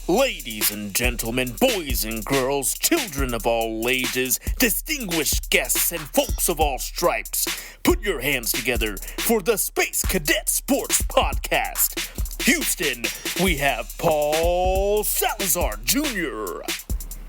Ladies and gentlemen, boys and girls, children of all ages, distinguished guests, and folks of all stripes, put your hands together for the Space Cadet Sports Podcast. Houston, we have Paul Salazar Jr.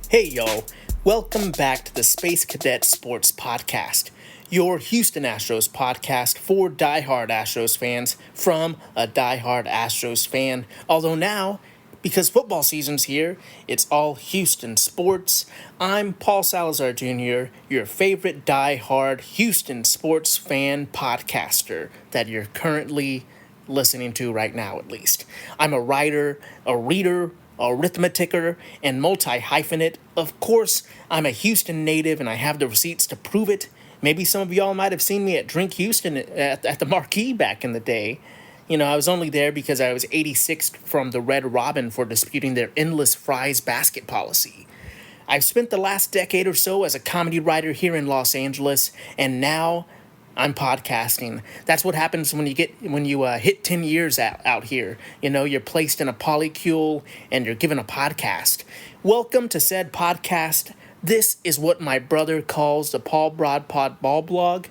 Hey y'all, welcome back to the Space Cadet Sports Podcast, your Houston Astros podcast for diehard Astros fans from a diehard Astros fan. Although now, because football season's here, it's all Houston sports. I'm Paul Salazar Jr., your favorite diehard Houston sports fan podcaster that you're currently listening to right now, at least. I'm a writer, a reader, arithmeticer, and multi-hyphenate. Of course, I'm a Houston native and I have the receipts to prove it. Maybe some of y'all might have seen me at Drink Houston at the Marquee back in the day. You know, I was only there because I was 86th from the Red Robin for disputing their endless fries basket policy. I've spent the last decade or so as a comedy writer here in Los Angeles, and now I'm podcasting. That's what happens when you hit 10 years out here. You know, you're placed in a polycule and you're given a podcast. Welcome to said podcast. This is what my brother calls the Paul Broadpod Ball Blog.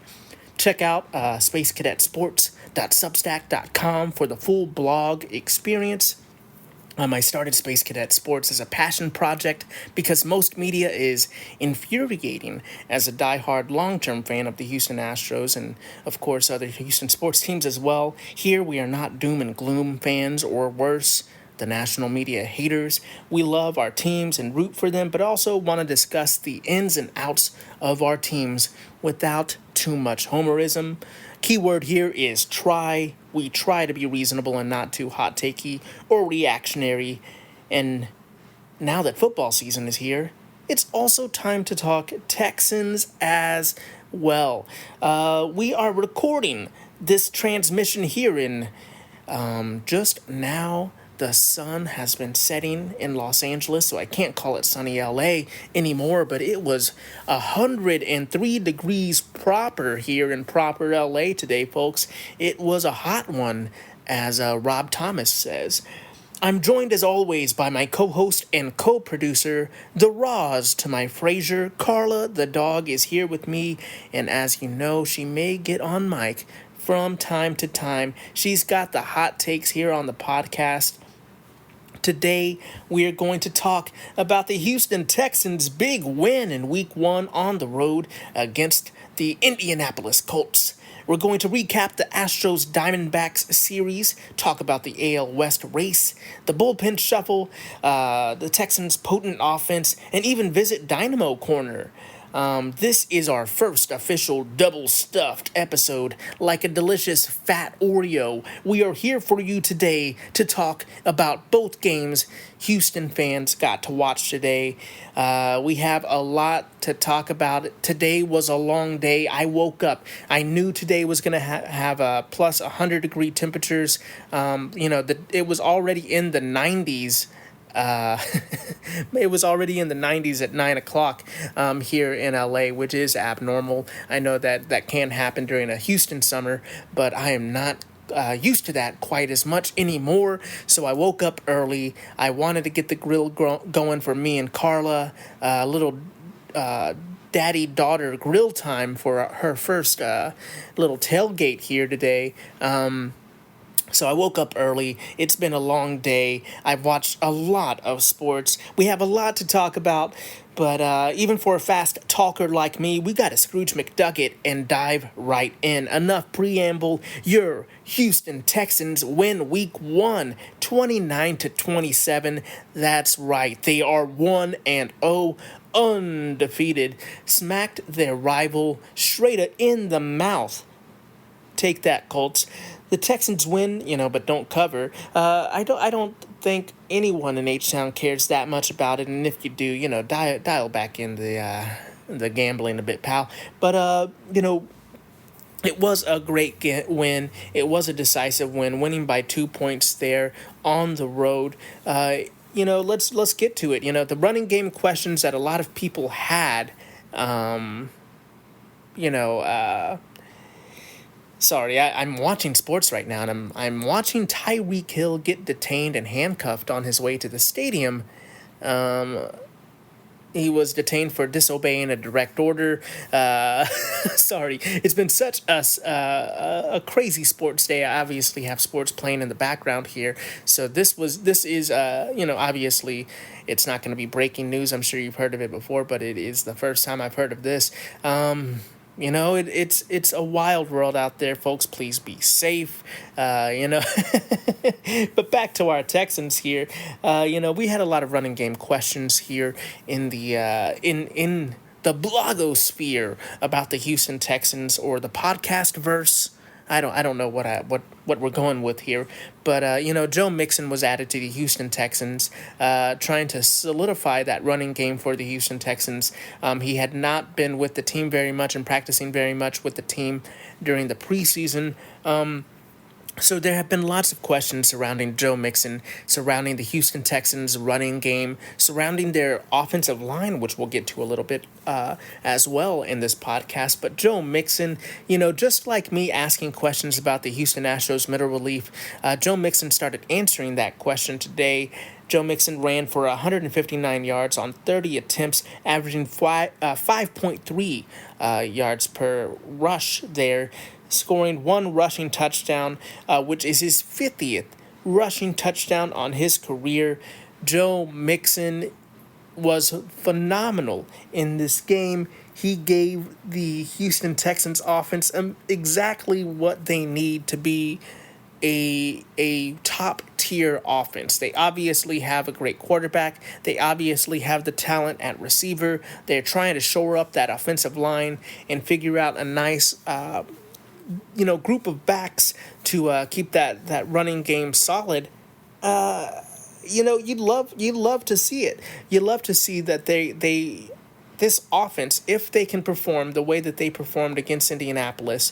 Check out spacecadetsports.substack.com for the full blog experience. I started Space Cadet Sports as a passion project because most media is infuriating. As a diehard long-term fan of the Houston Astros and, of course, other Houston sports teams as well, here we are not doom and gloom fans or worse, the national media haters. We love our teams and root for them, but also want to discuss the ins and outs of our teams without too much homerism. Keyword here is try. We try to be reasonable and not too hot-takey or reactionary. And now that football season is here, it's also time to talk Texans as well. We are recording this transmission here in just now. The sun has been setting in Los Angeles, so I can't call it sunny LA anymore, but it was 103 degrees proper here in proper LA today, folks. It was a hot one, as Rob Thomas says. I'm joined as always by my co-host and co-producer, the Roz to my Frasier. Carla, the dog, is here with me, and as you know, she may get on mic from time to time. She's got the hot takes here on the podcast. Today, we are going to talk about the Houston Texans' big win in Week 1 on the road against the Indianapolis Colts. We're going to recap the Astros Diamondbacks series, talk about the AL West race, the bullpen shuffle, the Texans' potent offense, and even visit Dynamo Corner. This is our first official double-stuffed episode, like a delicious fat Oreo. We are here for you today to talk about both games Houston fans got to watch today. We have a lot to talk about. Today was a long day. I woke up. I knew today was going to have plus 100-degree temperatures. It was already in the 90s. It was already in the 90s at 9 o'clock here in LA, which is abnormal. I know that can happen during a Houston summer, but I am not used to that quite as much anymore. So I woke up early. I wanted to get the grill going for me and Carla, a little daddy-daughter grill time for her first little tailgate here today. So I woke up early. It's been a long day. I've watched a lot of sports. We have a lot to talk about, but even for a fast talker like me, we got to Scrooge McDuck and dive right in. Enough preamble. Your Houston Texans win Week 1, 29-27. That's right. They are 1-0. Undefeated. Smacked their rival straight in the mouth. Take that, Colts. The Texans win, but don't cover. I don't think anyone in H-Town cares that much about it, and if you do, dial back in the gambling a bit, pal. But it was a great win. It was a decisive win, winning by 2 points there on the road. Let's get to it. The running game questions that a lot of people had, Sorry, I'm watching sports right now, and I'm watching Tyreek Hill get detained and handcuffed on his way to the stadium. He was detained for disobeying a direct order. Sorry, it's been such a crazy sports day. I obviously have sports playing in the background here, so this is obviously it's not going to be breaking news. I'm sure you've heard of it before, but it is the first time I've heard of this. It's a wild world out there, folks. Please be safe. But back to our Texans here. We had a lot of running game questions here in the in the blogosphere about the Houston Texans, or the podcast verse. I don't know what we're going with here, but Joe Mixon was added to the Houston Texans, trying to solidify that running game for the Houston Texans. He had not been with the team very much and practicing very much with the team during the preseason. So there have been lots of questions surrounding Joe Mixon, surrounding the Houston Texans running game, surrounding their offensive line, which we'll get to a little bit as well in this podcast. But Joe Mixon, just like me asking questions about the Houston Astros middle relief, Joe Mixon started answering that question today. Joe Mixon ran for 159 yards on 30 attempts, averaging 5.3 yards per rush there, scoring one rushing touchdown, which is his 50th rushing touchdown on his career. Joe Mixon was phenomenal in this game. He gave the Houston Texans offense exactly what they need to be a top tier offense. They obviously have a great quarterback. They obviously have the talent at receiver. They're trying to shore up that offensive line and figure out a nice group of backs to keep that running game solid. You'd love to see it. You'd love to see that this offense, if they can perform the way that they performed against Indianapolis,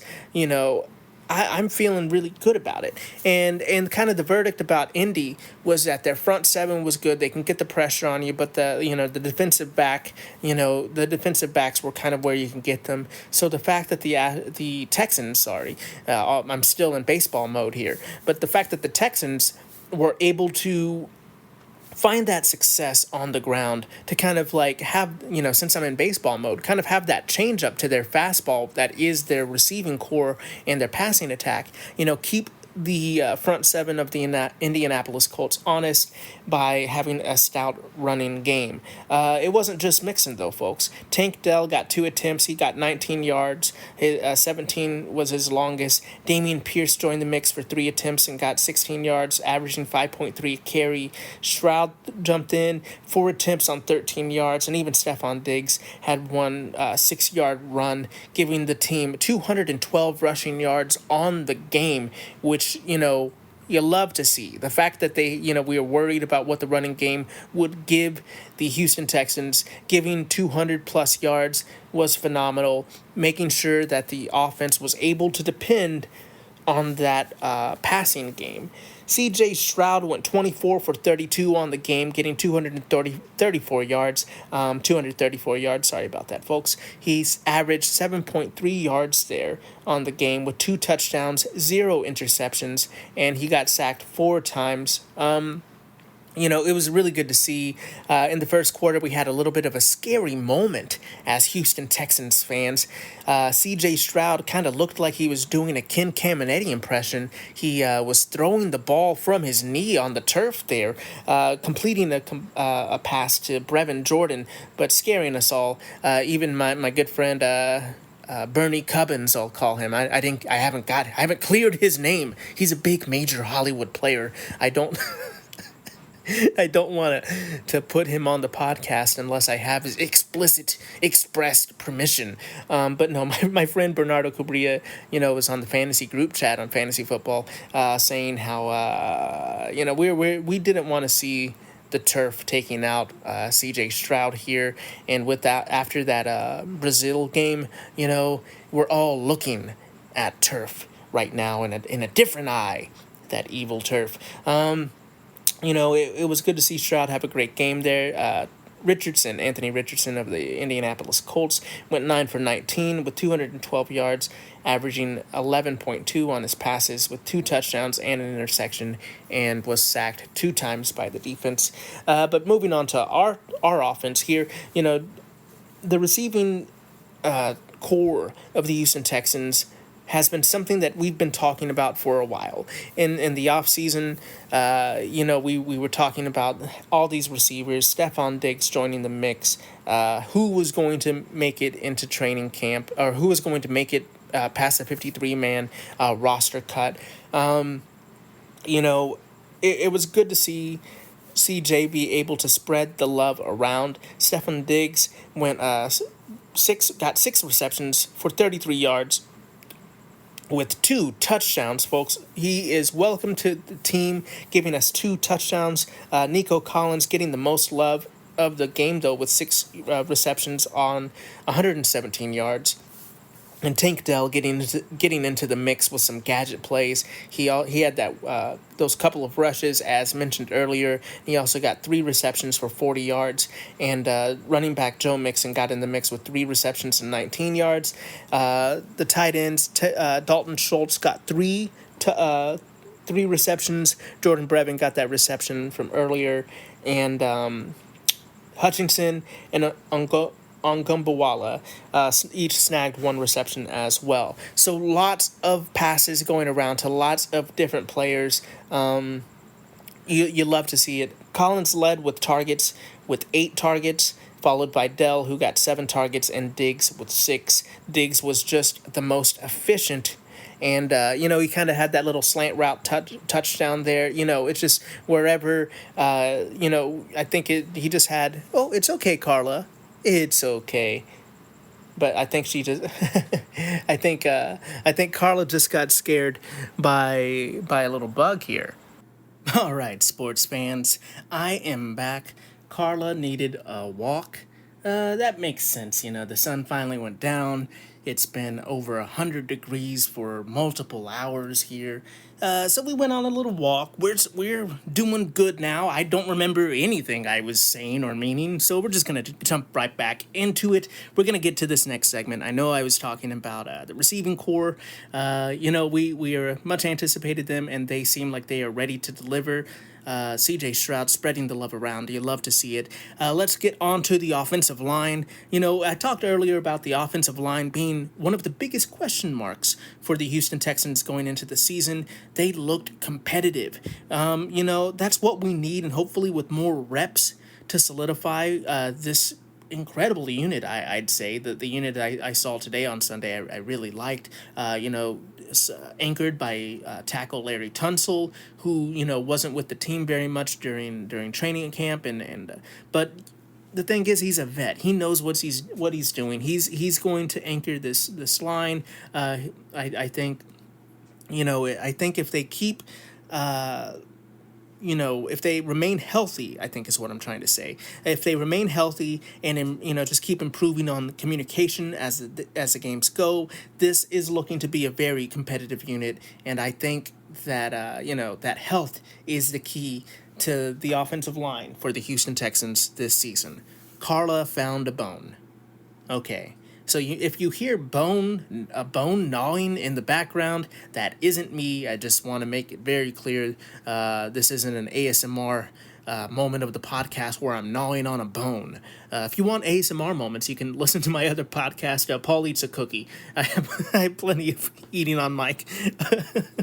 I'm feeling really good about it. And kind of the verdict about Indy was that their front seven was good. They can get the pressure on you, but the defensive backs were kind of where you can get them. So the fact that the Texans, I'm still in baseball mode here, but the fact that the Texans were able to find that success on the ground to kind of have, since I'm in baseball mode, kind of have that change up to their fastball that is their receiving core and their passing attack, keep the front seven of the Indianapolis Colts honest by having a stout running game. It wasn't just Mixon, though, folks. Tank Dell got 2 attempts. He got 19 yards. 17 was his longest. Damian Pierce joined the mix for 3 attempts and got 16 yards, averaging 5.3 carry. Stroud jumped in, 4 attempts on 13 yards, and even Stephon Diggs had one 6-yard run, giving the team 212 rushing yards on the game, which, you love to see. The fact that we were worried about what the running game would give the Houston Texans, giving 200-plus yards was phenomenal, making sure that the offense was able to depend on that passing game. C.J. Stroud went 24 for 32 on the game, getting 234 yards. Sorry about that, folks. He's averaged 7.3 yards there on the game with 2 touchdowns, 0 interceptions, and he got sacked 4 times. It was really good to see. In the first quarter, we had a little bit of a scary moment as Houston Texans fans. C.J. Stroud kind of looked like he was doing a Ken Caminiti impression. He was throwing the ball from his knee on the turf there, completing a pass to Brevin Jordan, but scaring us all. Even my good friend Bernie Cubbins, I'll call him. I haven't cleared his name. He's a big major Hollywood player. I don't want to put him on the podcast unless I have his expressed permission. But no, my friend Bernardo Cubria, was on the fantasy group chat on fantasy football, saying how we didn't want to see the turf taking out C.J. Stroud here, and with that, after that Brazil game, we're all looking at turf right now in a different eye, that evil turf. It was good to see Stroud have a great game there. Anthony Richardson of the Indianapolis Colts, went 9 for 19 with 212 yards, averaging 11.2 on his passes with 2 touchdowns and an interception, and was sacked 2 times by the defense. But moving on to our offense here, the receiving core of the Houston Texans has been something that we've been talking about for a while. In the offseason, we were talking about all these receivers, Stephon Diggs joining the mix, who was going to make it into training camp, or who was going to make it past the 53-man roster cut. It was good to see CJ be able to spread the love around. Stephon Diggs got 6 receptions for 33 yards with 2 touchdowns, folks. He is welcome to the team, giving us 2 touchdowns. Nico Collins getting the most love of the game, though, with 6 receptions on 117 yards. And Tank Dell getting into the mix with some gadget plays. He had those couple of rushes, as mentioned earlier. He also got 3 receptions for 40 yards. And running back Joe Mixon got in the mix with 3 receptions and 19 yards. The tight ends, Dalton Schultz got 3 receptions. Jordan Brevin got that reception from earlier. And Hutchinson and Ongumbawala each snagged 1 reception as well. So lots of passes going around to lots of different players. You love to see it. Collins led with targets with 8 targets, followed by Dell, who got 7 targets, and Diggs with 6. Diggs was just the most efficient. And, he kind of had that little slant route touchdown there. It's just wherever, I think he just had, "Oh, it's okay, Carla. It's okay." But I think she just, I think Carla just got scared by a little bug here. All right, sports fans, I am back. Carla needed a walk. That makes sense. The sun finally went down. It's been over 100 degrees for multiple hours here. So we went on a little walk. We're doing good now. I don't remember anything I was saying or meaning, so we're just going to jump right back into it. We're going to get to this next segment. I know I was talking about the receiving core. We are much anticipated them, and they seem like they are ready to deliver. CJ Stroud spreading the love around. You love to see it. Let's get on to the offensive line. I talked earlier about the offensive line being one of the biggest question marks for the Houston Texans going into the season. They looked competitive. That's what we need, and hopefully with more reps to solidify this incredible unit, I'd say. The unit I saw today on Sunday, I really liked. Anchored by tackle Larry Tunsil, who wasn't with the team very much during training camp, but the thing is, he's a vet. He knows what he's doing. He's going to anchor this line. I think if they keep. If they remain healthy, I think is what I'm trying to say. If they remain healthy and, just keep improving on communication as the games go, this is looking to be a very competitive unit. And I think that, that health is the key to the offensive line for the Houston Texans this season. Carla found a bone. Okay. So if you hear a bone gnawing in the background, that isn't me. I just want to make it very clear. This isn't an ASMR moment of the podcast where I'm gnawing on a bone. If you want ASMR moments, you can listen to my other podcast, Paul Eats a Cookie. I have plenty of eating on mic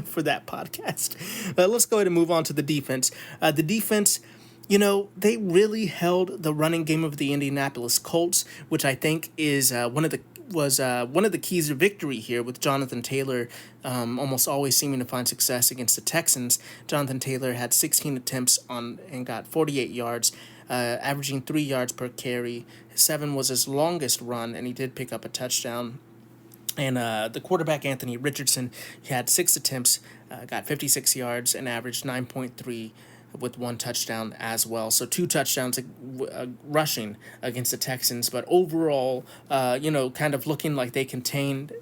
for that podcast. Let's go ahead and move on to the defense. The defense... they really held the running game of the Indianapolis Colts, which I think is one of the keys to victory here, with Jonathan Taylor almost always seeming to find success against the Texans. Jonathan Taylor had 16 attempts and got 48 yards, averaging 3 yards per carry. 7 was his longest run, and he did pick up a touchdown. And the quarterback, Anthony Richardson, he had 6 attempts, got 56 yards, and averaged 9.3 with 1 touchdown as well. So 2 touchdowns rushing against the Texans, but overall, kind of looking like they contained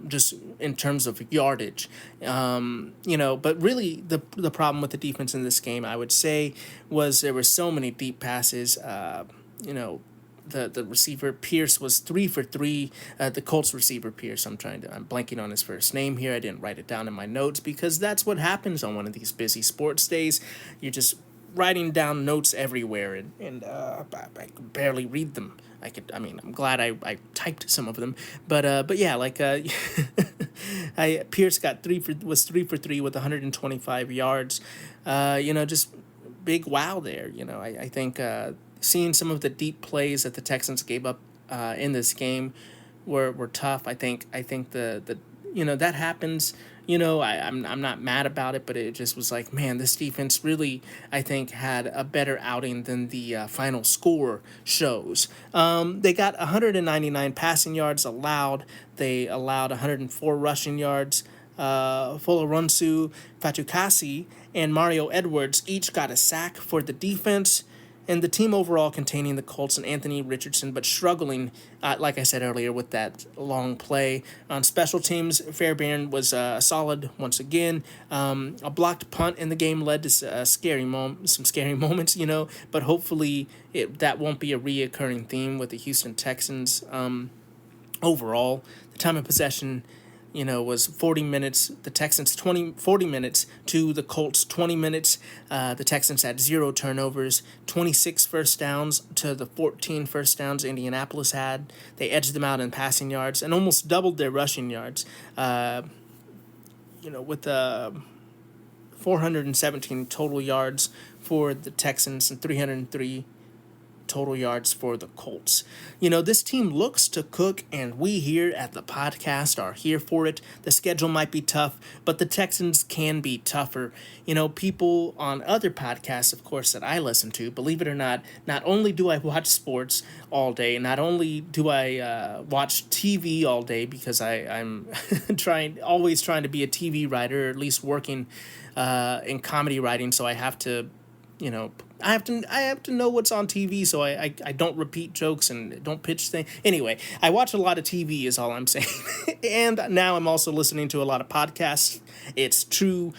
just in terms of yardage. But really the problem with the defense in this game, I would say, was there were so many deep passes. you know, the receiver Pierce was 3 for 3. The Colts receiver Pierce. I'm blanking on his first name here. I didn't write it down in my notes because that's what happens on one of these busy sports days. You're just writing down notes everywhere, and I could barely read them. I'm glad I typed some of them, but yeah, Pierce was 3 for 3 with 125 yards. Just big wow there. I think seeing some of the deep plays that the Texans gave up in this game were tough. I think that happens. I'm not mad about it, but it just was like, man, this defense really, I think, had a better outing than the final score shows. They got 199 passing yards allowed. They allowed 104 rushing yards. Folorunshu Fatukasi and Mario Edwards each got a sack for the defense, and the team overall containing the Colts and Anthony Richardson, but struggling, like I said earlier, with that long play. On special teams, Fairbairn was solid once again. A blocked punt in the game led to some scary moments, but hopefully that won't be a reoccurring theme with the Houston Texans. Overall, the time of possession was 40 minutes. The Texans 40 minutes to the Colts 20 minutes. The Texans had 0 turnovers, 26 first downs to the 14 first downs Indianapolis had. They edged them out in passing yards and almost doubled their rushing yards. With 417 total yards for the Texans and 303 total yards for the Colts. This team looks to cook, and we here at the podcast are here for it. The schedule might be tough, but the Texans can be tougher. People on other podcasts, of course, that I listen to, believe it or not only do I watch sports all day, not only do I watch TV all day because I'm always trying to be a TV writer, or at least working in comedy writing, so I have to I have to know what's on TV, so I don't repeat jokes and don't pitch things. Anyway, I watch a lot of TV is all I'm saying. And now I'm also listening to a lot of podcasts. It's true.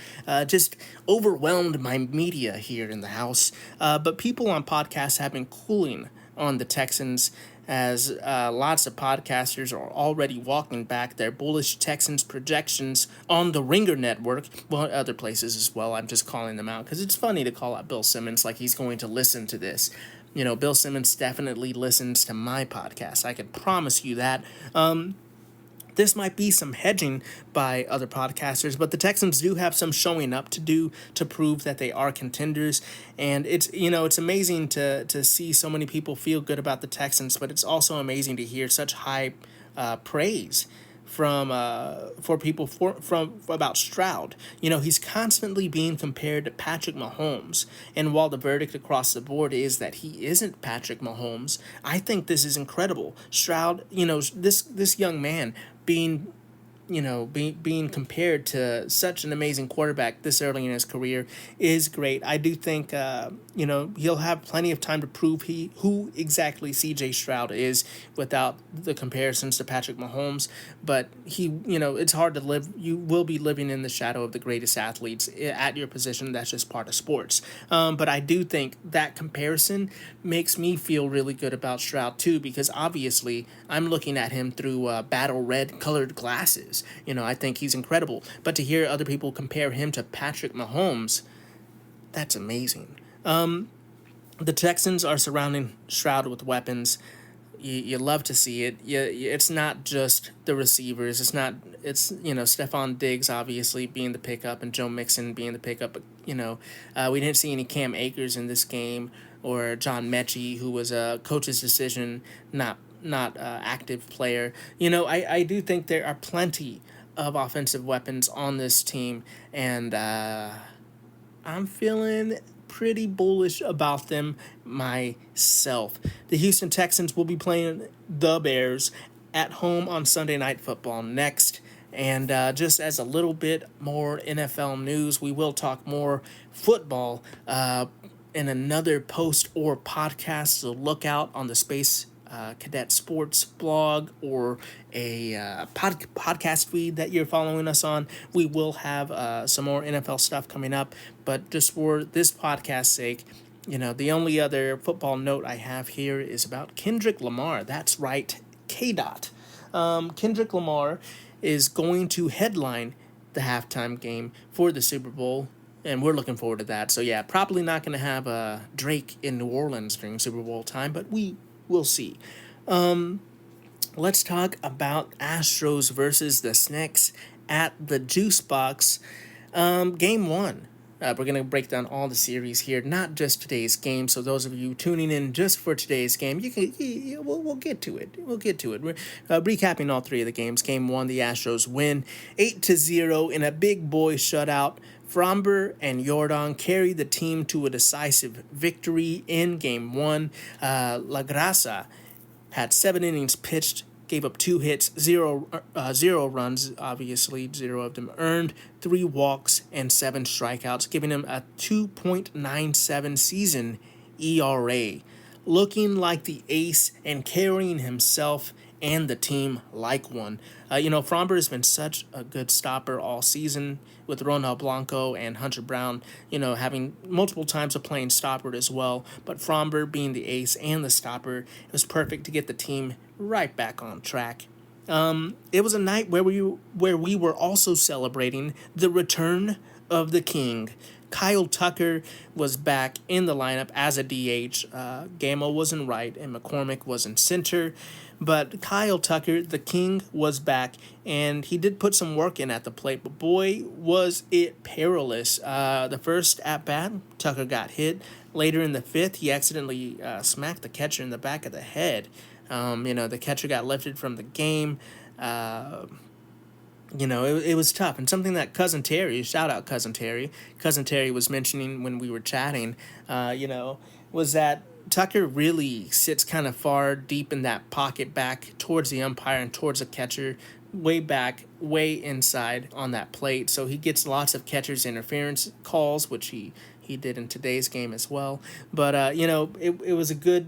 Just overwhelmed my media here in the house. But people on podcasts have been cooling on the Texans, as lots of podcasters are already walking back their bullish Texans projections on the Ringer Network, well, other places as well. I'm just calling them out because it's funny to call out Bill Simmons like he's going to listen to this. Bill Simmons definitely listens to my podcast. I can promise you that. This might be some hedging by other podcasters, but the Texans do have some showing up to do to prove that they are contenders. And it's amazing to see so many people feel good about the Texans, but it's also amazing to hear such high praise from people about Stroud. He's constantly being compared to Patrick Mahomes, and while the verdict across the board is that he isn't Patrick Mahomes, I think this is incredible. Stroud, this young man being compared to such an amazing quarterback this early in his career is great. I do think, he'll have plenty of time to prove who exactly C.J. Stroud is without the comparisons to Patrick Mahomes. But it's hard to live. You will be living in the shadow of the greatest athletes at your position. That's just part of sports. But I do think that comparison makes me feel really good about Stroud too, because obviously I'm looking at him through battle red colored glasses. I think he's incredible. But to hear other people compare him to Patrick Mahomes, that's amazing. The Texans are surrounding Stroud with weapons. You love to see it. It's not just the receivers. It's Stephon Diggs obviously being the pickup and Joe Mixon being the pickup. But, we didn't see any Cam Akers in this game, or John Mechie, who was a coach's decision, not active player. I do think there are plenty of offensive weapons on this team, and I'm feeling pretty bullish about them myself. The Houston Texans will be playing the Bears at home on Sunday Night Football next. And just as a little bit more NFL news, we will talk more football in another post or podcast, so look out on the Space Cadet Sports blog or a podcast feed that you're following us on. We will have some more NFL stuff coming up, but just for this podcast's sake, The only other football note I have here is about Kendrick Lamar. That's right, K. Dot. Kendrick Lamar is going to headline the halftime game for the Super Bowl, and we're looking forward to that. So yeah, probably not going to have Drake in New Orleans during Super Bowl time, but we will see. Let's talk about Astros versus the Snakes at the Juice Box. Game one. We're going to break down all the series here, not just today's game. So those of you tuning in just for today's game, we'll get to it. We'll get to it. We're recapping all three of the games. Game one, the Astros win 8-0 in a big boy shutout. Fromber and Jordan carried the team to a decisive victory in game one. La Grasa had 7 innings pitched, gave up 2 hits, zero runs, obviously, 0 of them earned, 3 walks, and 7 strikeouts, giving him a 2.97 season ERA. Looking like the ace and carrying himself and the team like one. Fromber has been such a good stopper all season with Ronald Blanco and Hunter Brown, having multiple times of playing stopper as well. But Fromber being the ace and the stopper, it was perfect to get the team right back on track. It was a night where we were also celebrating the return of the king. Kyle Tucker was back in the lineup as a DH. Gamel was in right and McCormick was in center. But Kyle Tucker, the king, was back, and he did put some work in at the plate, but boy, was it perilous. The first at-bat, Tucker got hit. Later in the fifth, he accidentally smacked the catcher in the back of the head. The catcher got lifted from the game. It was tough. And something that Cousin Terry, shout out Cousin Terry was mentioning when we were chatting, was that Tucker really sits kind of far deep in that pocket back towards the umpire and towards the catcher, way back, way inside on that plate. So he gets lots of catcher's interference calls, which he did in today's game as well. But, it was a good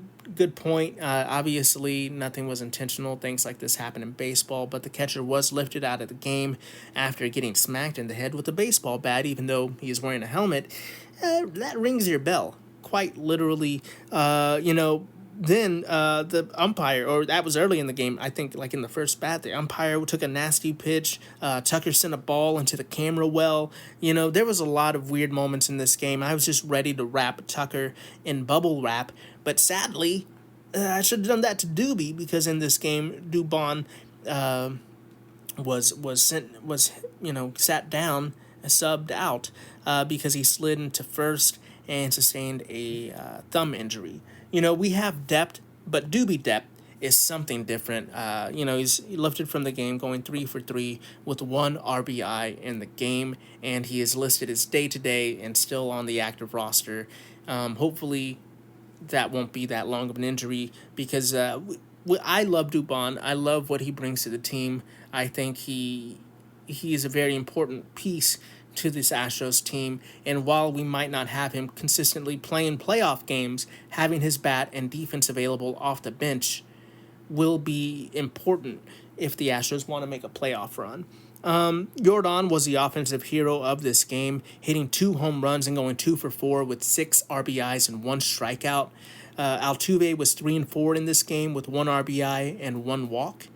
point. Obviously, nothing was intentional. Things like this happen in baseball, but the catcher was lifted out of the game after getting smacked in the head with a baseball bat, even though he is wearing a helmet. That rings your bell, quite literally. Then the umpire, or that was early in the game, I think like in the first bat, the umpire took a nasty pitch. Tucker sent a ball into the camera well. There was a lot of weird moments in this game. I was just ready to wrap Tucker in bubble wrap, but sadly, I should have done that to Doobie, because in this game, Dubon sat down, subbed out, because he slid into first and sustained a thumb injury. We have depth, but Doobie depth is something different. He's lifted from the game, going 3 for 3 with 1 RBI in the game, and he is listed as day-to-day and still on the active roster. Hopefully, that won't be that long of an injury, because I love Dubon. I love what he brings to the team. I think he is a very important piece to this Astros team, and while we might not have him consistently playing playoff games, having his bat and defense available off the bench will be important if the Astros want to make a playoff run. Jordan was the offensive hero of this game, hitting 2 home runs and going 2 for 4 with 6 RBIs and 1 strikeout. Altuve was 3 and 4 in this game with 1 RBI and 1 walk.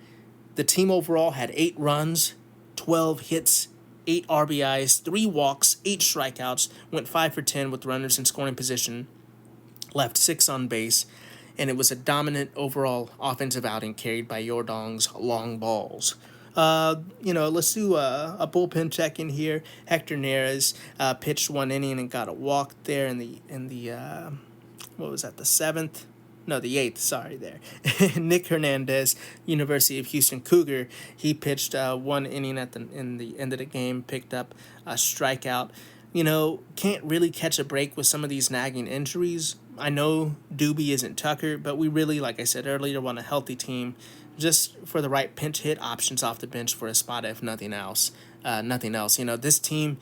The team overall had 8 runs, 12 hits, 8 RBIs, 3 walks, 8 strikeouts, went 5 for 10 with runners in scoring position, left 6 on base, and it was a dominant overall offensive outing carried by Jordan's long balls. Let's do a bullpen check in here. Hector Neris pitched 1 inning and got a walk there in the what was that, the 7th? No, the 8th, sorry there. Nick Hernandez, University of Houston Cougar, he pitched 1 inning in the end of the game, picked up a strikeout. Can't really catch a break with some of these nagging injuries. I know Doobie isn't Tucker, but we really, like I said earlier, want a healthy team just for the right pinch hit options off the bench for a spot, if nothing else. This team,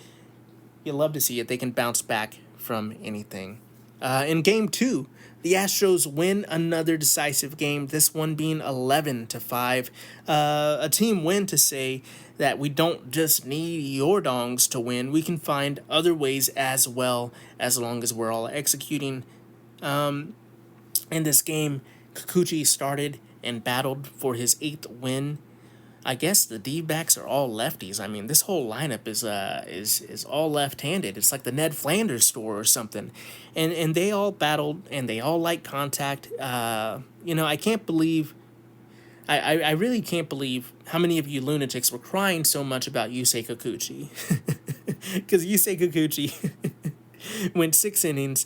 you love to see it. They can bounce back from anything. In Game 2, the Astros win another decisive game, this one being 11-5. A team win to say that we don't just need Yordongs to win. We can find other ways as well, as long as we're all executing In this game, Kikuchi started and battled for his 8th win. I guess the D-backs are all lefties. I mean, this whole lineup is all left-handed. It's like the Ned Flanders store or something, and they all battled and they all like contact. I can't believe. I really can't believe how many of you lunatics were crying so much about Yusei Kikuchi, because Yusei Kikuchi went 6 innings,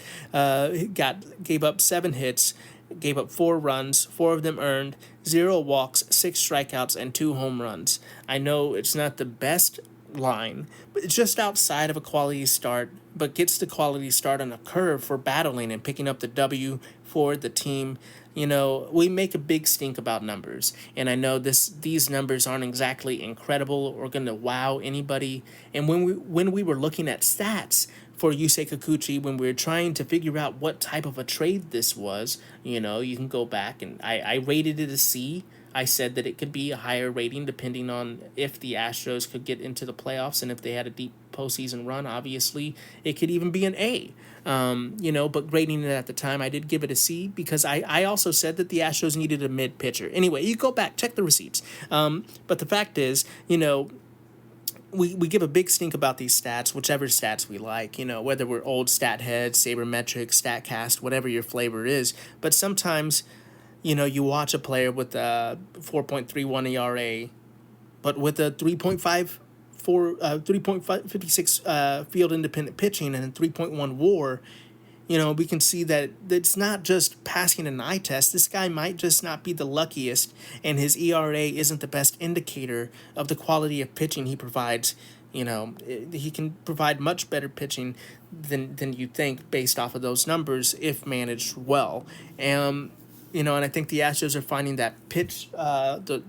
gave up 7 hits, gave up 4 runs, 4 of them earned, 0 walks, 6 strikeouts, and 2 home runs. I know it's not the best line, but it's just outside of a quality start, but gets the quality start on a curve for battling and picking up the W for the team. We make a big stink about numbers, and I know these numbers aren't exactly incredible or going to wow anybody. And when we were looking at stats for Yusei Kikuchi, when we were trying to figure out what type of a trade this was, you can go back, and I rated it a C. I said that it could be a higher rating depending on if the Astros could get into the playoffs and if they had a deep postseason run. Obviously, it could even be an A. But grading it at the time, I did give it a C because I also said that the Astros needed a mid pitcher. Anyway, you go back, check the receipts. But the fact is, we give a big stink about these stats, whichever stats we like, whether we're old stat heads, sabermetrics, statcast, whatever your flavor is. But sometimes, you watch a player with a 4.31 ERA, but with a 3.56 field independent pitching and a 3.1 WAR, we can see that it's not just passing an eye test. This guy might just not be the luckiest, and his ERA isn't the best indicator of the quality of pitching he provides. He can provide much better pitching than you think based off of those numbers if managed well. And I think the Astros are finding that the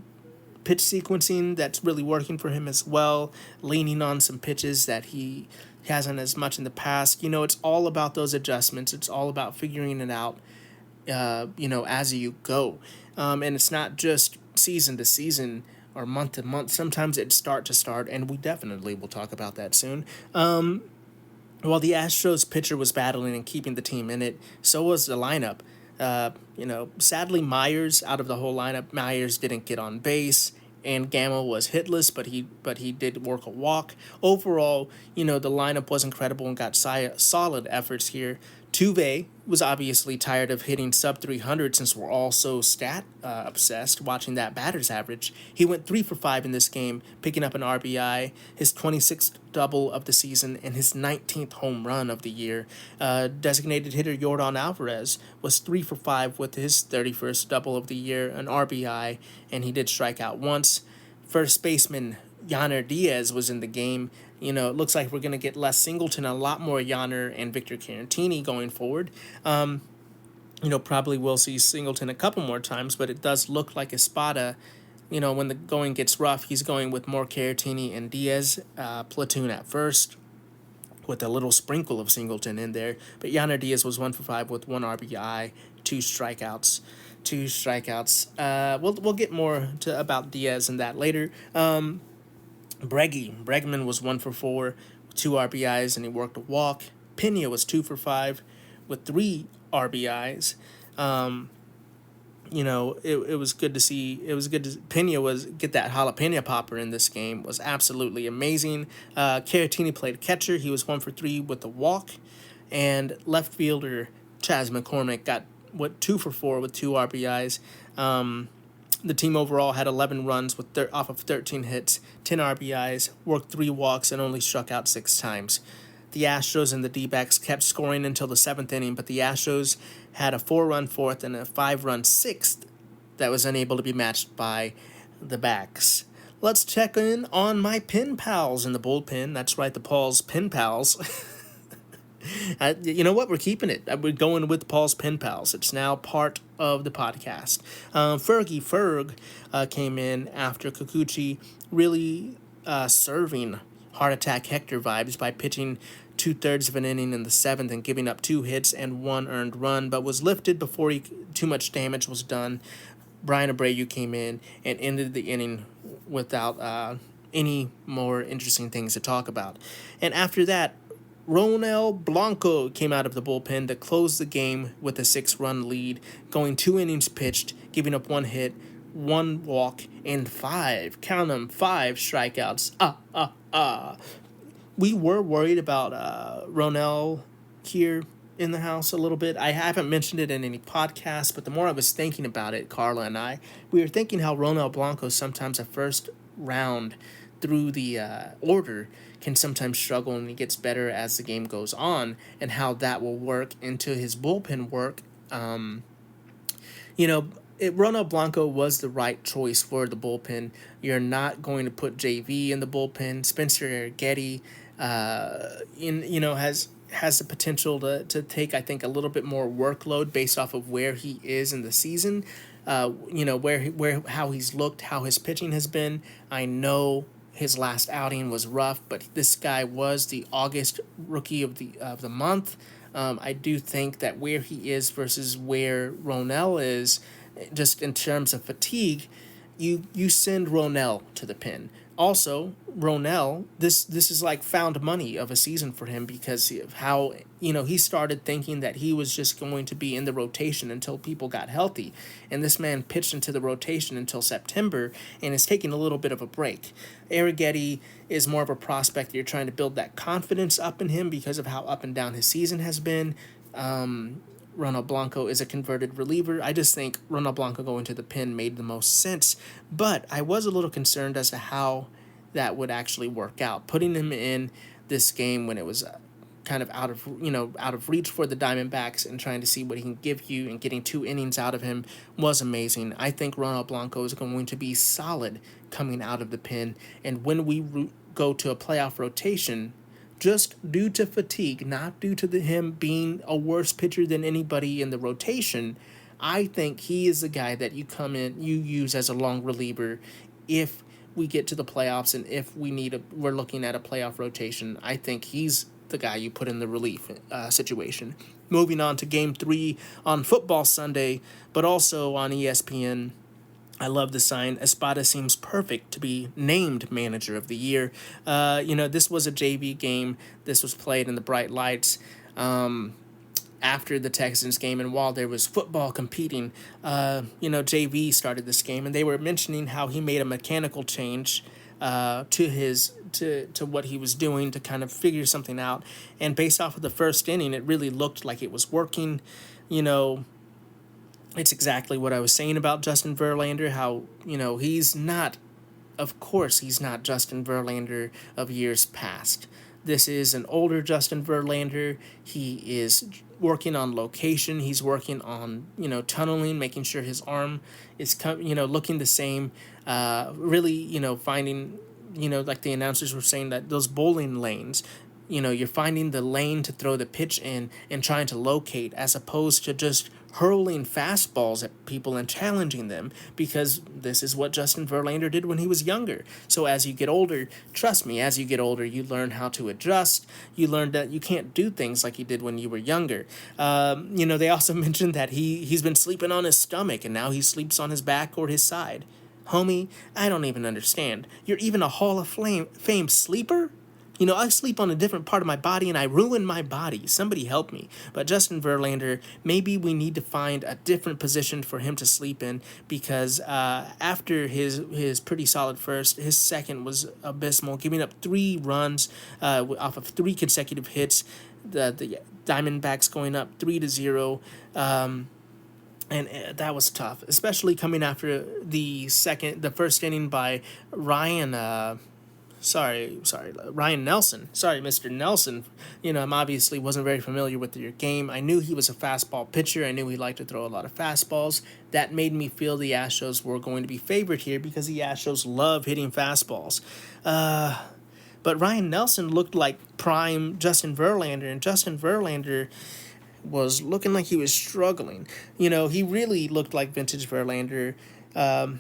pitch sequencing that's really working for him as well, leaning on some pitches that he hasn't as much in the past. It's all about those adjustments. It's all about figuring it out, as you go. And it's not just season to season or month to month. Sometimes it's start to start, and we definitely will talk about that soon. While the Astros pitcher was battling and keeping the team in it, so was the lineup. Sadly, Myers, out of the whole lineup, Myers didn't get on base, and Gamma was hitless, but he did work a walk. Overall, the lineup was incredible and got solid efforts here. Tuve was obviously tired of hitting sub 300 since we're all so stat obsessed watching that batter's average. He went 3 for 5 in this game, picking up an RBI, his 26th double of the season, and his 19th home run of the year. Designated hitter Yordan Alvarez was 3 for 5 with his 31st double of the year, an RBI, and he did strike out once. First baseman Yainer Diaz was in the game. It looks like we're going to get less Singleton, a lot more Yainer and Victor Caratini going forward. Probably we'll see Singleton a couple more times, but it does look like Espada, when the going gets rough, he's going with more Caratini and Diaz platoon at first, with a little sprinkle of Singleton in there. But Yainer Diaz was 1 for 5 with 1 RBI, 2 strikeouts. We'll get more about Diaz and that later. Bregman was 1 for 4 with 2 RBIs, and he worked a walk. Pena was 2 for 5 with 3 RBIs. It was good to see. It was good to Pena get that jalapeno popper in this game was absolutely amazing. Caratini played catcher. He was 1 for 3 with a walk, and left fielder Chas McCormick got 2 for 4 with 2 RBIs. The team overall had 11 runs off of 13 hits, 10 RBIs, worked 3 walks, and only struck out 6 times. The Astros and the D-backs kept scoring until the 7th inning, but the Astros had a 4-run 4th and a 5-run 6th that was unable to be matched by the backs. Let's check in on my pen pals in the bullpen. That's right, the Paul's pen pals. You know what? We're keeping it. We're going with Paul's pen pals. It's now part of the podcast. Ferg came in after Kikuchi, really serving heart attack Hector vibes by pitching 2/3 of an inning in the 7th and giving up 2 hits and 1 earned run, but was lifted before too much damage was done. Brian Abreu came in and ended the inning without any more interesting things to talk about. And after that, Ronel Blanco came out of the bullpen to close the game with a 6-run lead, going 2 innings pitched, giving up 1 hit, 1 walk, and 5, count them, 5 strikeouts. We were worried about Ronel here in the house a little bit. I haven't mentioned it in any podcast, but the more I was thinking about it, Carla and I, we were thinking how Ronel Blanco sometimes a first round through the order can sometimes struggle and he gets better as the game goes on, and how that will work into his bullpen work. Ronald Blanco was the right choice for the bullpen. You're not going to put JV in the bullpen. Spencer Getty, has the potential to take, I think, a little bit more workload based off of where he is in the season. Where how he's looked, how his pitching has been. I know his last outing was rough, but this guy was the August rookie of the month. I do think that where he is versus where Ronel is, just in terms of fatigue, you send Ronel to the pen. Also, Ronel, this is like found money of a season for him because of how, he started thinking that he was just going to be in the rotation until people got healthy. And this man pitched into the rotation until September and is taking a little bit of a break. Arrighetti is more of a prospect. You're trying to build that confidence up in him because of how up and down his season has been. Ronald Blanco is a converted reliever. I just think Ronald Blanco going to the pen made the most sense, but I was a little concerned as to how that would actually work out. Putting him in this game when it was kind of out of reach for the Diamondbacks and trying to see what he can give you and getting 2 innings out of him was amazing. I think Ronald Blanco is going to be solid coming out of the pen, and when we go to a playoff rotation, just due to fatigue, not due to him being a worse pitcher than anybody in the rotation, I think he is the guy that you use as a long reliever if we get to the playoffs and if we're looking at a playoff rotation. I think he's the guy you put in the relief situation. Moving on to Game 3 on Football Sunday, but also on ESPN. I love the sign. Espada seems perfect to be named Manager of the Year. This was a JV game. This was played in the bright lights after the Texans game. And while there was football competing, JV started this game. And they were mentioning how he made a mechanical change to what he was doing to kind of figure something out. And based off of the first inning, it really looked like it was working. It's exactly what I was saying about Justin Verlander, how, he's not Justin Verlander of years past. This is an older Justin Verlander. He is working on location. He's working on, tunneling, making sure his arm is, looking the same. Really, finding, like the announcers were saying, that those bowling lanes, you're finding the lane to throw the pitch in and trying to locate, as opposed to just hurling fastballs at people and challenging them, because this is what Justin Verlander did when he was younger. So as you get older, trust me, as you get older, you learn how to adjust. You learn that you can't do things like you did when you were younger. They also mentioned that he's been sleeping on his stomach and now he sleeps on his back or his side. Homie, I don't even understand. You're even a Hall of Fame sleeper? I sleep on a different part of my body and I ruin my body. Somebody help me. But Justin Verlander, maybe we need to find a different position for him to sleep in, because after his pretty solid first, his second was abysmal, giving up 3 runs off of 3 consecutive hits. The Diamondbacks going up 3-0. And that was tough, especially coming after the first inning by Ryan Nelson. Sorry, Mr. Nelson. I obviously wasn't very familiar with your game. I knew he was a fastball pitcher. I knew he liked to throw a lot of fastballs. That made me feel the Astros were going to be favored here because the Astros love hitting fastballs. But Ryan Nelson looked like prime Justin Verlander, and Justin Verlander was looking like he was struggling. He really looked like vintage Verlander. And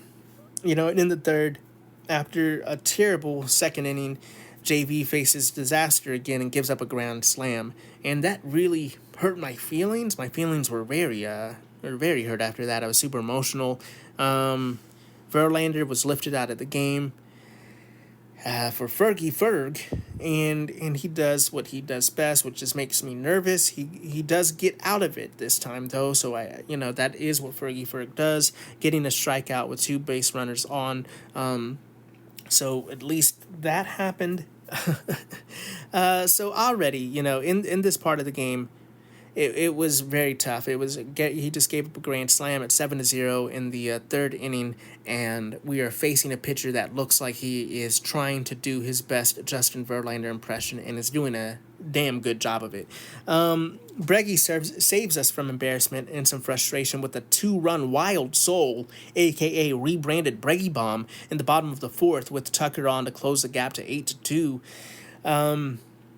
in the third, after a terrible second inning, JV faces disaster again and gives up a grand slam. And that really hurt my feelings. My feelings were very hurt after that. I was super emotional. Verlander was lifted out of the game. for Fergie Ferg, and he does what he does best, which just makes me nervous. He does get out of it this time though, so that is what Fergie Ferg does, getting a strikeout with two base runners on. So at least that happened. So already, in this part of the game, it was very tough. He just gave up a grand slam at 7-0 in the third inning, and we are facing a pitcher that looks like he is trying to do his best Justin Verlander impression and is doing a damn good job of it. Breggy saves us from embarrassment and some frustration with a 2-run wild soul, aka rebranded Breggy Bomb, in the bottom of the fourth with Tucker on to close the gap to 8-2.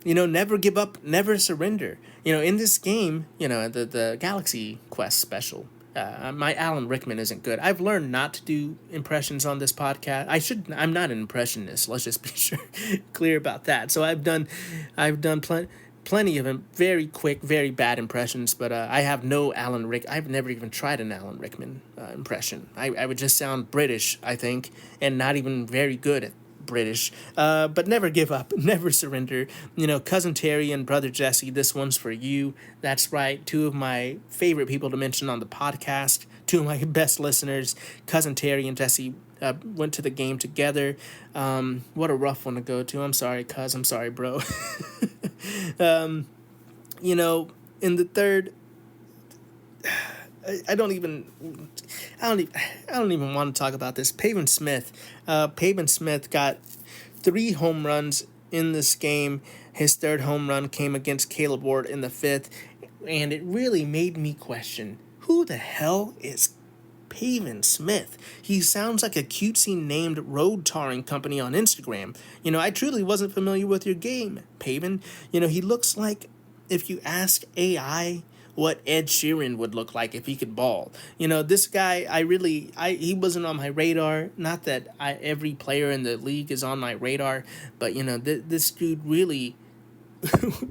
Never give up, never surrender. In this game, the Galaxy Quest special, my Alan Rickman isn't good. I've learned not to do impressions on this podcast. I'm not an impressionist. Let's just be clear about that. So I've done plenty of very quick, very bad impressions, but I have no I've never even tried an Alan Rickman impression. I would just sound British, I think, and not even very good at British, but never give up, never surrender. Cousin Terry and brother Jesse, this one's for you. That's right, two of my favorite people to mention on the podcast, two of my best listeners. Cousin Terry and Jesse went to the game together. What a rough one to go to. I'm sorry, cuz. I'm sorry, bro. In the third, I don't even want to talk about this. Pavin Smith got 3 home runs in this game. His third home run came against Caleb Ward in the 5th, and it really made me question, who the hell is Pavin Smith? He sounds like a cutesy named road tarring company on Instagram. I truly wasn't familiar with your game, Pavin. He looks like if you ask AI what Ed Sheeran would look like if he could ball. This guy, he wasn't on my radar. Not that every player in the league is on my radar, but, this dude really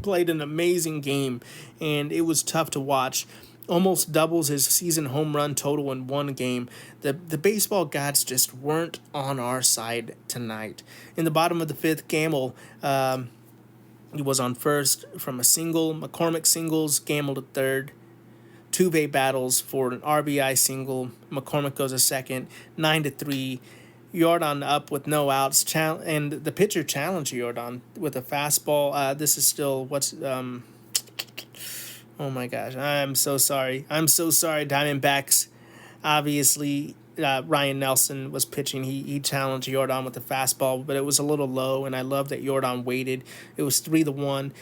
played an amazing game, and it was tough to watch. Almost doubles his season home run total in one game. The baseball gods just weren't on our side tonight. In the bottom of the 5th, Gamble, he was on first from a single. McCormick singles, Gamble to third. 2-way battles for an RBI single. McCormick goes a second. 9-3. Jordan up with no outs. And the pitcher challenged Jordan with a fastball. This is still oh my gosh. I'm so sorry. Diamondbacks. Obviously, Ryan Nelson was pitching. He challenged Jordan with the fastball, but it was a little low, and I love that Jordan waited. It was 3-1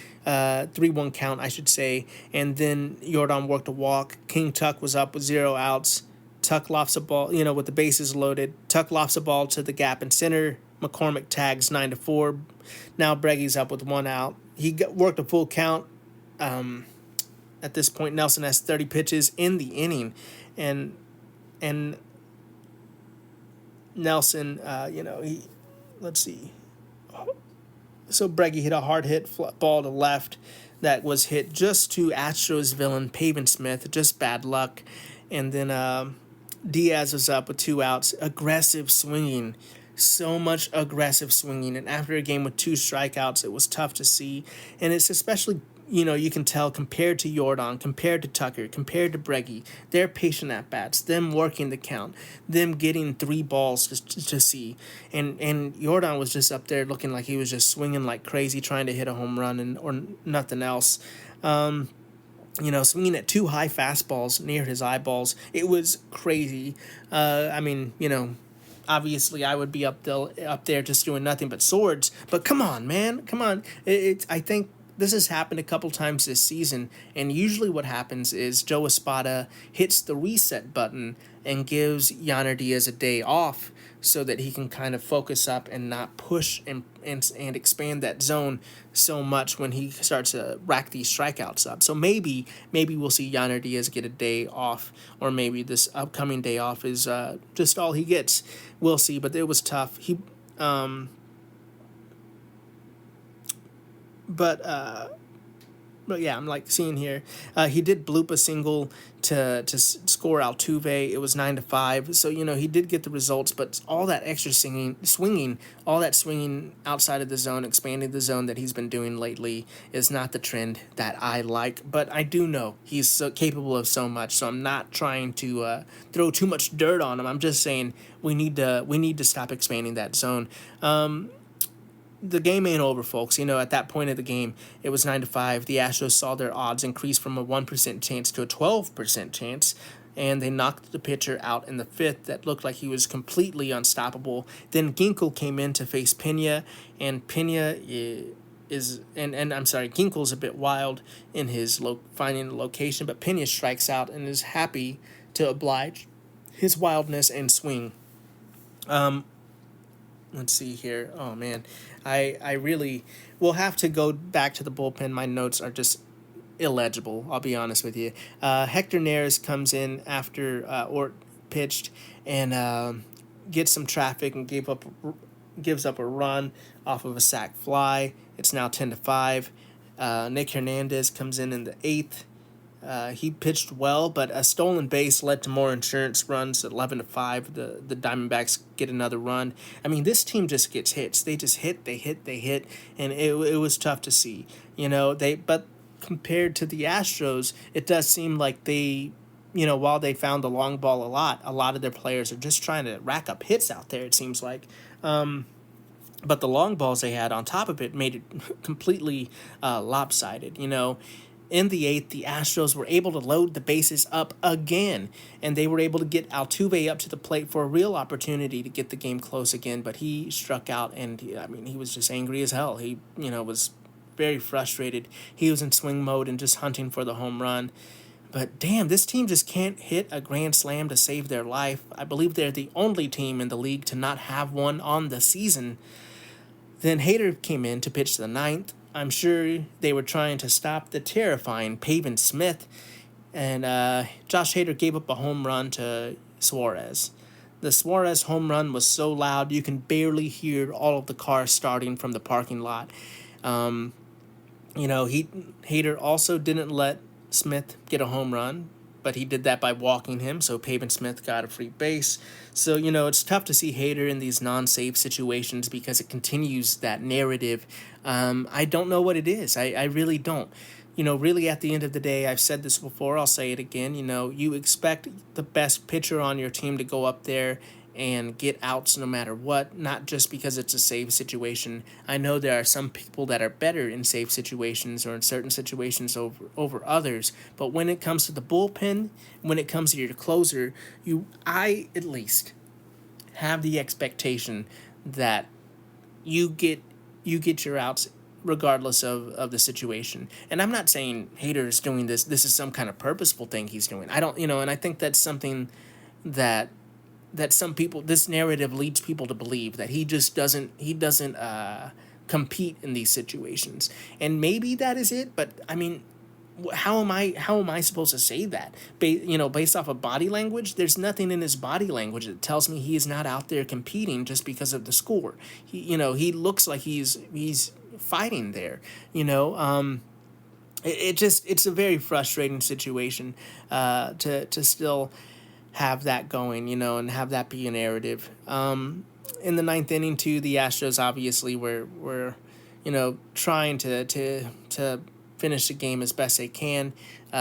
count, I should say, and then Jordan worked a walk. King Tuck was up with 0 outs. Tuck lofts a ball, with the bases loaded. Tuck lofts a ball to the gap in center. McCormick tags 9-4. Now Breggy's up with 1 out. He worked a full count. At this point, Nelson has 30 pitches in the inning, and Nelson, let's see. So Breggy hit a hard hit ball to left that was hit just to Astros villain Pavin Smith, just bad luck. And then Diaz was up with 2 outs, aggressive swinging, so much aggressive swinging. And after a game with 2 strikeouts, it was tough to see. And it's especially, you can tell compared to Jordan, compared to Tucker, compared to Breggy, they're patient at bats, them working the count, them getting 3 balls to see. And Jordan was just up there looking like he was just swinging like crazy, trying to hit a home run or nothing else. Swinging at 2 high fastballs near his eyeballs. It was crazy. Obviously I would be up there just doing nothing but swords. But come on, man. Come on. I think this has happened a couple times this season, and usually what happens is Joe Espada hits the reset button and gives Yainer Diaz a day off so that he can kind of focus up and not push and expand that zone so much when he starts to rack these strikeouts up. So maybe we'll see Yainer Diaz get a day off, or maybe this upcoming day off is just all he gets. We'll see, but it was tough. But yeah, I'm like seeing here. He did bloop a single to score Altuve. It was 9-5. So he did get the results, but all that extra swinging, all that swinging outside of the zone, expanding the zone that he's been doing lately is not the trend that I like. But I do know he's so capable of so much. So I'm not trying to throw too much dirt on him. I'm just saying we need to stop expanding that zone. The game ain't over, folks. At that point of the game, it was 9-5. The Astros saw their odds increase from a 1% chance to a 12% chance, and they knocked the pitcher out in the fifth. That looked like he was completely unstoppable. Then Ginkel came in to face Pena, and Pena Ginkel's a bit wild in his finding the location, but Pena strikes out and is happy to oblige his wildness and swing. Let's see here. Oh man, I really will have to go back to the bullpen. My notes are just illegible. I'll be honest with you. Hector Neris comes in after Ort pitched and gets some traffic and gives up a run off of a sac fly. It's now 10-5. Nick Hernandez comes in the eighth. He pitched well, but a stolen base led to more insurance runs. 11-5. The Diamondbacks get another run. I mean, this team just gets hits. They just hit, they hit, and it was tough to see. But compared to the Astros, it does seem like they, while they found the long ball a lot of their players are just trying to rack up hits out there. It seems like. But the long balls they had on top of it made it completely lopsided. In the eighth, the Astros were able to load the bases up again, and they were able to get Altuve up to the plate for a real opportunity to get the game close again, but he struck out, and he was just angry as hell. He, was very frustrated. He was in swing mode and just hunting for the home run. But damn, this team just can't hit a grand slam to save their life. I believe they're the only team in the league to not have one on the season. Then Hader came in to pitch the ninth. I'm sure they were trying to stop the terrifying Pavin Smith, and Josh Hader gave up a home run to Suarez. The Suarez home run was so loud you can barely hear all of the cars starting from the parking lot. Hader also didn't let Smith get a home run, but he did that by walking him, so Pavin Smith got a free base. So, it's tough to see Hader in these non-save situations because it continues that narrative. I don't know what it is. I really don't. Really at the end of the day, I've said this before, I'll say it again, you expect the best pitcher on your team to go up there and get outs no matter what, not just because it's a save situation. I know there are some people that are better in save situations or in certain situations over others, but when it comes to the bullpen, when it comes to your closer, I at least have the expectation that you get your outs regardless of the situation. And I'm not saying Hader is doing this is some kind of purposeful thing he's doing. I don't, and I think that's something that some people, this narrative leads people to believe that he doesn't compete in these situations. And maybe that is it, but I mean, how am I supposed to say that? Based off of body language, there's nothing in his body language that tells me he is not out there competing just because of the score. He looks like he's fighting there. It's a very frustrating situation to still have that going, and have that be a narrative. In the ninth inning, too, the Astros obviously were trying to finish the game as best they can.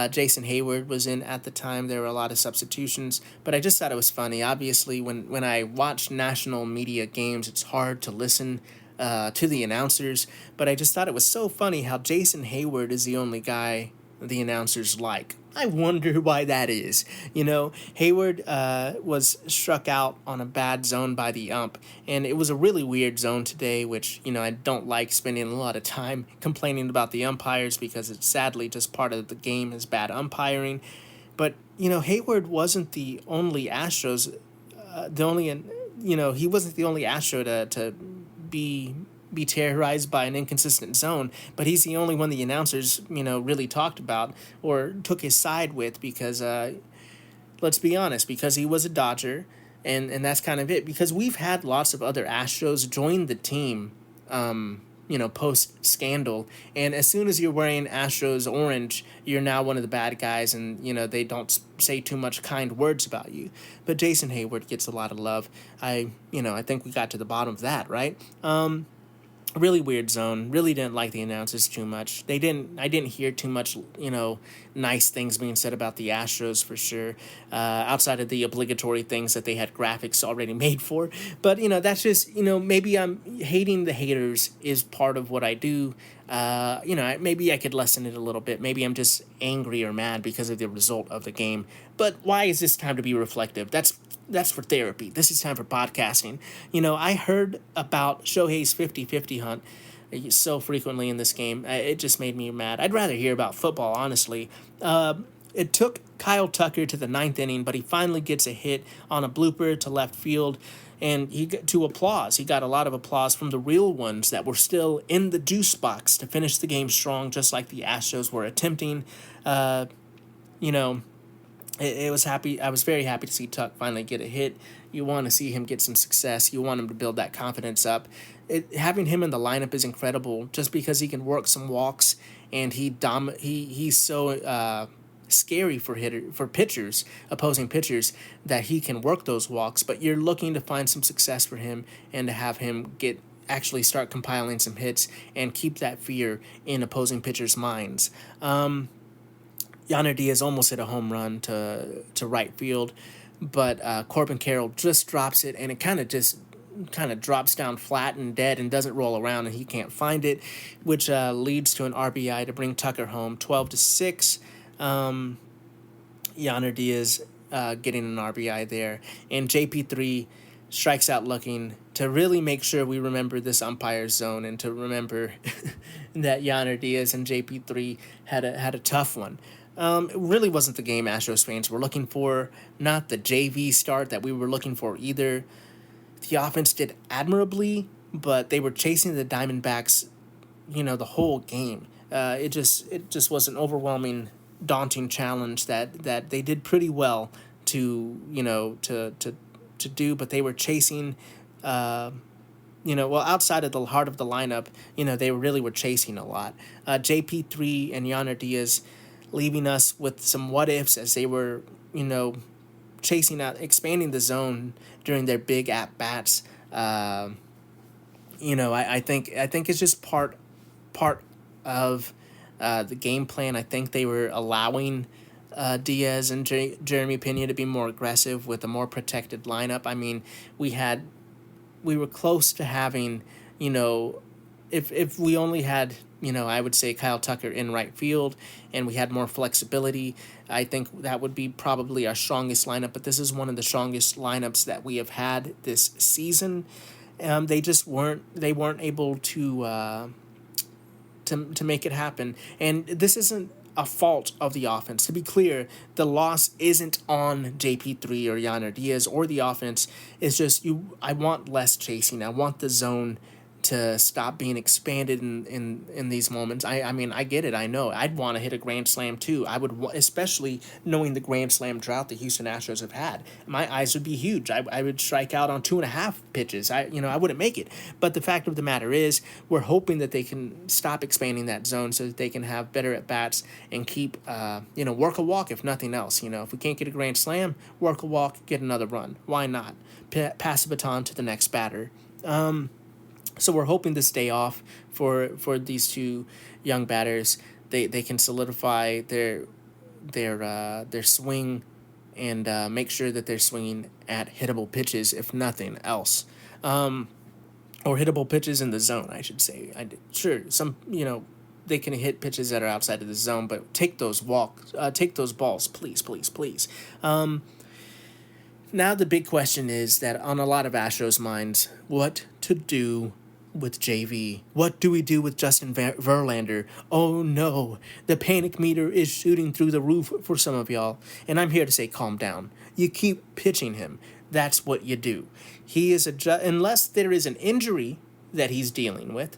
Jason Hayward was in at the time. There were a lot of substitutions, but I just thought it was funny. Obviously, when I watch national media games, it's hard to listen to the announcers, but I just thought it was so funny how Jason Hayward is the only guy the announcers like. I wonder why that is. Hayward was struck out on a bad zone by the ump, and it was a really weird zone today, which, I don't like spending a lot of time complaining about the umpires because it's sadly just part of the game is bad umpiring. But, Hayward wasn't the only Astros, he wasn't the only Astro to be terrorized by an inconsistent zone, but he's the only one the announcers, really talked about or took his side with because, let's be honest, because he was a Dodger, and that's kind of it. Because we've had lots of other Astros join the team post scandal. And as soon as you're wearing Astros orange, you're now one of the bad guys, and they don't say too much kind words about you. But Jason Hayward gets a lot of love. I think we got to the bottom of that, right? Really weird zone. Really didn't like the announcers too much. I didn't hear too much, nice things being said about the Astros for sure. Outside of the obligatory things that they had graphics already made for. But that's just maybe I'm hating the haters is part of what I do. Maybe I could lessen it a little bit. Maybe I'm just angry or mad because of the result of the game. But why is this time to be reflective? That's for therapy. This is time for podcasting. I heard about Shohei's 50-50 hunt so frequently in this game. It just made me mad. I'd rather hear about football, honestly. It took Kyle Tucker to the ninth inning, but he finally gets a hit on a blooper to left field, and he got applause. He got a lot of applause from the real ones that were still in the juice box to finish the game strong, just like the Astros were attempting. It was happy. I was very happy to see Tuck finally get a hit. You want to see him get some success. You want him to build that confidence up. Having him in the lineup is incredible, just because he can work some walks, and he's so scary for pitchers, opposing pitchers, that he can work those walks. But you're looking to find some success for him and to have him actually start compiling some hits and keep that fear in opposing pitchers' minds. Yainer Diaz almost hit a home run to right field, but Corbin Carroll just drops it, and it kind of drops down flat and dead and doesn't roll around, and he can't find it, which leads to an RBI to bring Tucker home, 12-6. Yainer Diaz getting an RBI there, and JP3 strikes out looking to really make sure we remember this umpire's zone and to remember that Yainer Diaz and JP3 had a tough one. It really wasn't the game Astros fans were looking for, not the JV start that we were looking for either. The offense did admirably, but they were chasing the Diamondbacks, the whole game. It just was an overwhelming, daunting challenge that they did pretty well to do, but they were chasing, outside of the heart of the lineup, they really were chasing a lot. JP3 and Yainer Diaz leaving us with some what ifs as they were, chasing out, expanding the zone during their big at bats. I think it's just part of the game plan. I think they were allowing Diaz and Jeremy Pena to be more aggressive with a more protected lineup. I mean, we were close to having, if we only had, I would say Kyle Tucker in right field and we had more flexibility, I think that would be probably our strongest lineup. But this is one of the strongest lineups that we have had this season. They just weren't able to make it happen. And this isn't a fault of the offense. To be clear, the loss isn't on JP3 or Yainer Diaz or the offense. It's just I want less chasing. I want the zone to stop being expanded in these moments. I mean, I get it. I know. I'd want to hit a grand slam too. I would, especially knowing the grand slam drought the Houston Astros have had. My eyes would be huge. I would strike out on 2.5 pitches. I wouldn't make it. But the fact of the matter is, we're hoping that they can stop expanding that zone so that they can have better at bats and keep, work a walk if nothing else. If we can't get a grand slam, work a walk, get another run. Why not? Pass the baton to the next batter. So we're hoping this day off for these two young batters, they can solidify their swing and make sure that they're swinging at hittable pitches, if nothing else, or hittable pitches in the zone, I should say. Sure, some they can hit pitches that are outside of the zone, but take those balls, please. Now the big question is that on a lot of Astros minds, what to do with JV? What do we do with Justin Verlander? Oh no, the panic meter is shooting through the roof for some of y'all. And I'm here to say calm down. You keep pitching him. That's what you do. He is unless there is an injury that he's dealing with,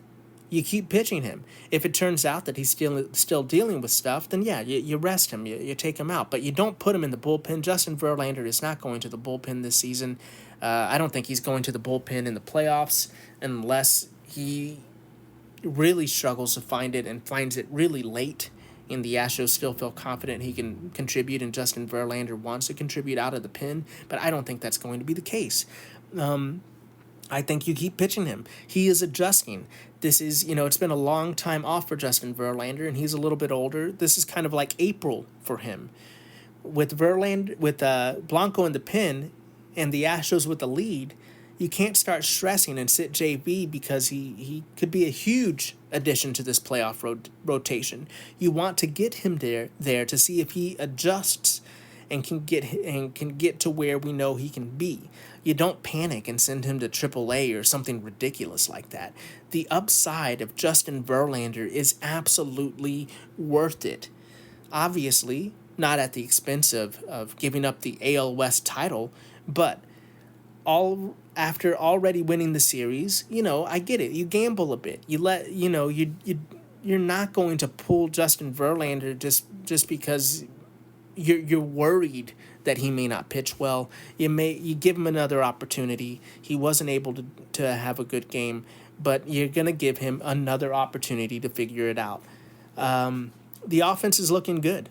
you keep pitching him. If it turns out that he's still dealing with stuff, then yeah, you rest him, you take him out. But you don't put him in the bullpen. Justin Verlander is not going to the bullpen this season. I don't think he's going to the bullpen in the playoffs unless he really struggles to find it and finds it really late. And the Astros still feel confident he can contribute, and Justin Verlander wants to contribute out of the pen, but I don't think that's going to be the case. I think you keep pitching him. He is adjusting. This is, it's been a long time off for Justin Verlander, and he's a little bit older. This is kind of like April for him. With Verlander, with Blanco in the pen, and the Astros with the lead, you can't start stressing and sit JV because he could be a huge addition to this playoff rotation. You want to get him there to see if he adjusts and can get to where we know he can be. You don't panic and send him to AAA or something ridiculous like that. The upside of Justin Verlander is absolutely worth it. Obviously, not at the expense of giving up the AL West title, but after already winning the series, I get it. You gamble a bit. You're not going to pull Justin Verlander just because you're worried that he may not pitch well. You give him another opportunity. He wasn't able to have a good game, but you're gonna give him another opportunity to figure it out. The offense is looking good.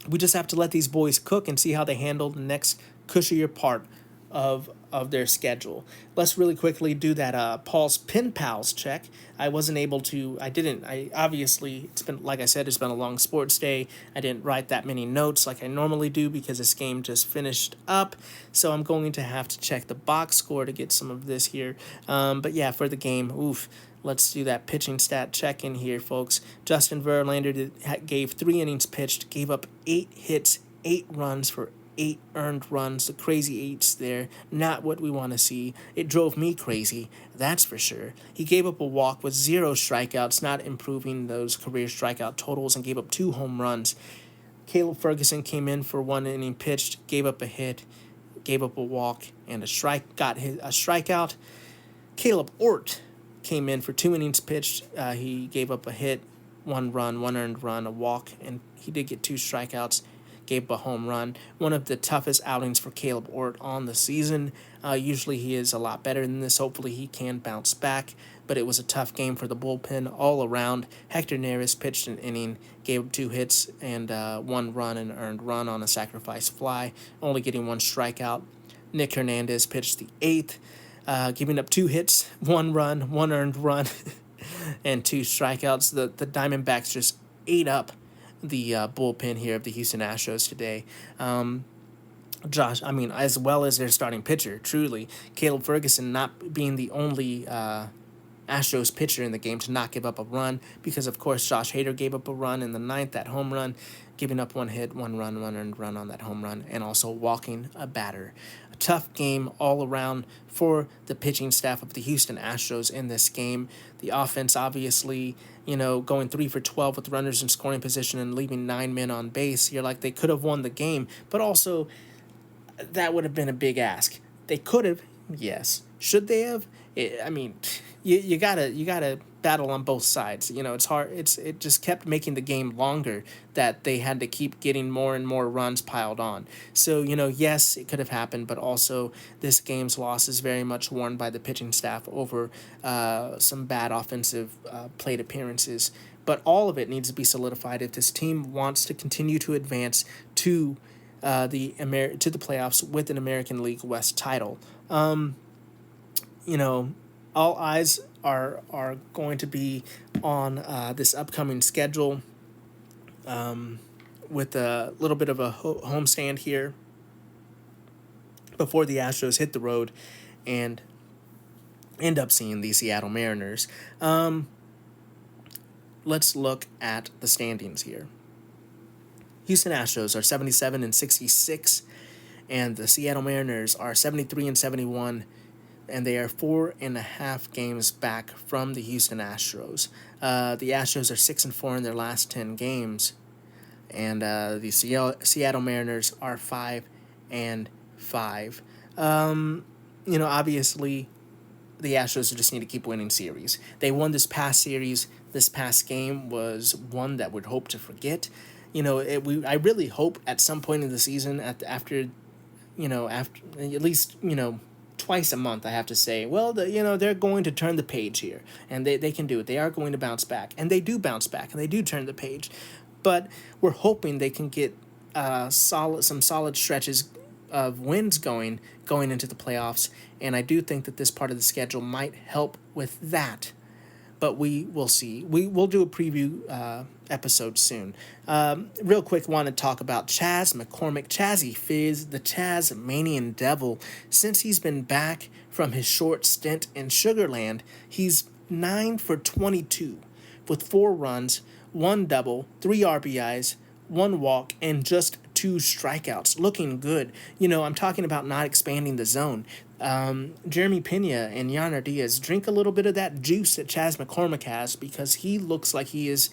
We just have to let these boys cook and see how they handle the next cushier part of their schedule. Let's really quickly do that Paul's Pin Pals check. I obviously, it's been, like I said, it's been a long sports day. I didn't write that many notes like I normally do because this game just finished up. So I'm going to have to check the box score to get some of this here. But yeah, for the game, let's do that pitching stat check in here, folks. Justin Verlander gave 3 innings pitched, gave up 8 hits, 8 runs for 8 earned runs. The crazy 8s there, not what we want to see. It drove me crazy, that's for sure. He gave up a walk with 0 strikeouts, not improving those career strikeout totals, and gave up 2 home runs. Caleb Ferguson came in for 1 inning pitched, gave up a hit, gave up a walk, and a strikeout. Caleb Ort came in for 2 innings pitched. He gave up a hit, 1 run, 1 earned run, a walk, and he did get 2 strikeouts. Gave up a home run. One of the toughest outings for Caleb Ort on the season. Usually he is a lot better than this. Hopefully he can bounce back. But it was a tough game for the bullpen all around. Hector Neris pitched an inning, gave up 2 hits and 1 run and earned run on a sacrifice fly, only getting 1 strikeout. Nick Hernandez pitched the 8th, giving up 2 hits, 1 run, 1 earned run, and 2 strikeouts. The Diamondbacks just ate up the bullpen here of the Houston Astros today. As well as their starting pitcher, truly. Caleb Ferguson not being the only Astros pitcher in the game to not give up a run, because, of course, Josh Hader gave up a run in the 9th, that home run, giving up 1 hit, 1 run, 1 earned run on that home run, and also walking a batter. A tough game all around for the pitching staff of the Houston Astros in this game. The offense, obviously, going 3 for 12 with runners in scoring position and leaving 9 men on base. You're like, they could have won the game, but also that would have been a big ask. They could have, yes. Should they have? You gotta battle on both sides. It's hard. It just kept making the game longer, that they had to keep getting more and more runs piled on. So, yes, it could have happened, but also this game's loss is very much worn by the pitching staff over some bad offensive plate appearances. But all of it needs to be solidified if this team wants to continue to advance to the playoffs with an American League West title. All eyes are going to be on this upcoming schedule, with a little bit of a homestand here before the Astros hit the road and end up seeing the Seattle Mariners. Let's look at the standings here. Houston Astros are 77-66, and the Seattle Mariners are 73-71. And they are 4.5 games back from the Houston Astros. The Astros are 6-4 in their last 10 games, and the Seattle Mariners are 5-5. Obviously, the Astros just need to keep winning series. They won this past series. This past game was one that we'd hope to forget. I really hope at some point in the season, after at least twice a month I have to say, well, they're going to turn the page here, and they can do it. They are going to bounce back, and they do bounce back, and they do turn the page. But we're hoping they can get some solid stretches of wins going into the playoffs, and I do think that this part of the schedule might help with that. But we will see. We'll do a preview episode soon. Real quick, want to talk about Chaz McCormick, Chazzy Fizz, the Chazmanian Devil. Since he's been back from his short stint in Sugarland, he's 9 for 22 with 4 runs, 1 double, 3 RBIs, 1 walk, and just 2 strikeouts. Looking good. I'm talking about not expanding the zone. Jeremy Pena and Yainer Diaz, drink a little bit of that juice that Chaz McCormick has, because he looks like he is